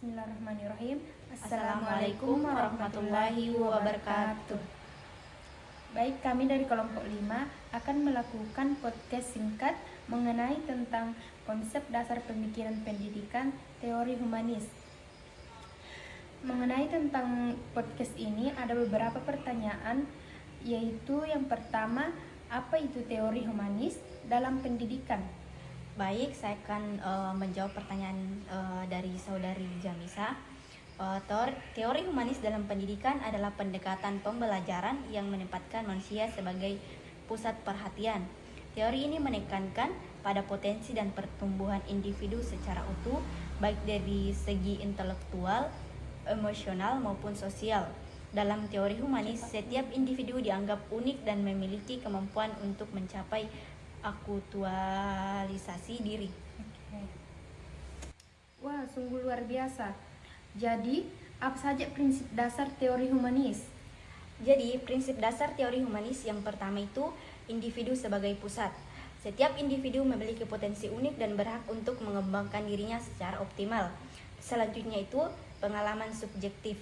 Bismillahirrahmanirrahim. Assalamualaikum warahmatullahi wabarakatuh. Baik, kami dari kelompok 5 akan melakukan podcast singkat mengenai tentang konsep dasar pemikiran pendidikan teori humanis. Mengenai tentang podcast ini ada beberapa pertanyaan, yaitu yang pertama, apa itu teori humanis dalam pendidikan? Baik, saya akan menjawab pertanyaan dari saudari Jamisa. Teori humanis dalam pendidikan adalah pendekatan pembelajaran yang menempatkan manusia sebagai pusat perhatian. Teori ini menekankan pada potensi dan pertumbuhan individu secara utuh, baik dari segi intelektual, emosional maupun sosial. Dalam teori humanis, setiap individu dianggap unik dan memiliki kemampuan untuk mencapai aktualisasi diri. Wah, sungguh luar biasa. Jadi, apa saja prinsip dasar teori humanis? Jadi, prinsip dasar teori humanis yang pertama itu individu sebagai pusat. Setiap individu memiliki potensi unik dan berhak untuk mengembangkan dirinya secara optimal. Selanjutnya itu pengalaman subjektif.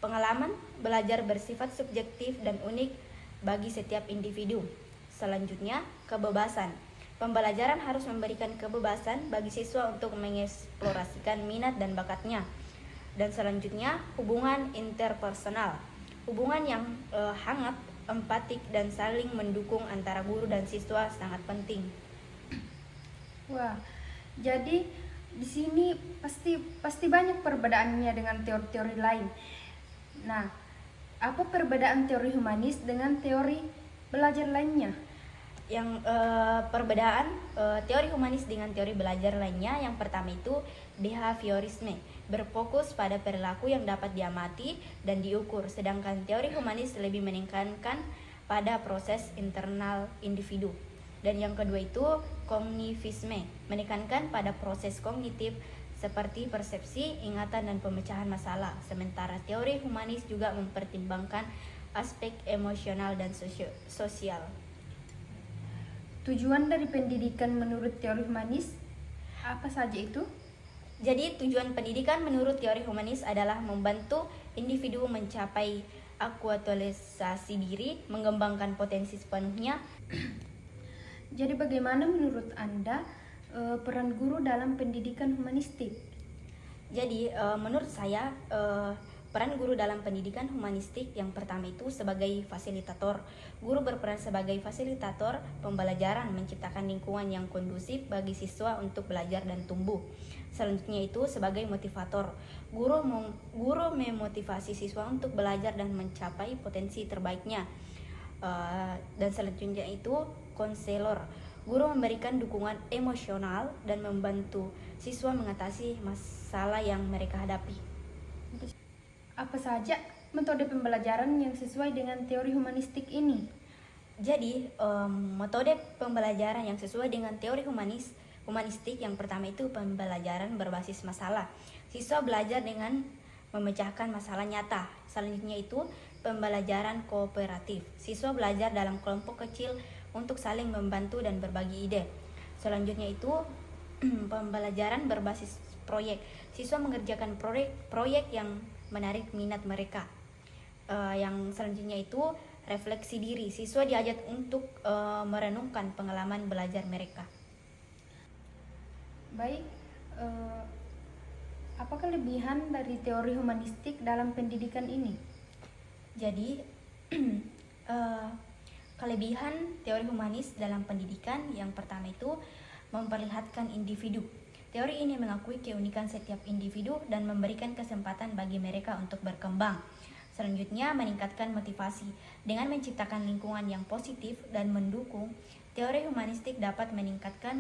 Pengalaman belajar bersifat subjektif dan unik bagi setiap individu. Selanjutnya, kebebasan. Pembelajaran harus memberikan kebebasan bagi siswa untuk mengeksplorasikan minat dan bakatnya. Dan selanjutnya, hubungan interpersonal. Hubungan yang hangat, empatik, dan saling mendukung antara guru dan siswa sangat penting. Wah, jadi di sini pasti banyak perbedaannya dengan teori-teori lain. Nah, apa perbedaan teori humanis dengan teori belajar lainnya? Yang perbedaan teori humanis dengan teori belajar lainnya, yang pertama itu behaviorisme, berfokus pada perilaku yang dapat diamati dan diukur, sedangkan teori humanis lebih menekankan pada proses internal individu. Dan yang kedua itu kognitivisme, menekankan pada proses kognitif seperti persepsi, ingatan, dan pemecahan masalah, sementara teori humanis juga mempertimbangkan aspek emosional dan sosial. Tujuan dari pendidikan menurut teori humanis apa saja itu? Jadi tujuan pendidikan menurut teori humanis adalah membantu individu mencapai aktualisasi diri, mengembangkan potensi sepenuhnya. Jadi bagaimana menurut Anda peran guru dalam pendidikan humanistik? Jadi menurut saya peran guru dalam pendidikan humanistik yang pertama itu sebagai fasilitator. Guru berperan sebagai fasilitator pembelajaran, menciptakan lingkungan yang kondusif bagi siswa untuk belajar dan tumbuh. Selanjutnya itu sebagai motivator. Guru memotivasi siswa untuk belajar dan mencapai potensi terbaiknya. Dan selanjutnya itu konselor. Guru memberikan dukungan emosional dan membantu siswa mengatasi masalah yang mereka hadapi. Apa saja metode pembelajaran yang sesuai dengan teori humanistik ini? Jadi, metode pembelajaran yang sesuai dengan teori humanistik yang pertama itu pembelajaran berbasis masalah. Siswa belajar dengan memecahkan masalah nyata. Selanjutnya itu pembelajaran kooperatif. Siswa belajar dalam kelompok kecil untuk saling membantu dan berbagi ide. Selanjutnya itu pembelajaran berbasis proyek. Siswa mengerjakan proyek yang menarik minat mereka. Yang selanjutnya itu refleksi diri. Siswa diajak untuk merenungkan pengalaman belajar mereka. Baik, apa kelebihan dari teori humanistik dalam pendidikan ini? Jadi kelebihan teori humanis dalam pendidikan yang pertama itu memperlihatkan individu. Teori ini mengakui keunikan setiap individu dan memberikan kesempatan bagi mereka untuk berkembang. Selanjutnya, meningkatkan motivasi. Dengan menciptakan lingkungan yang positif dan mendukung, teori humanistik dapat meningkatkan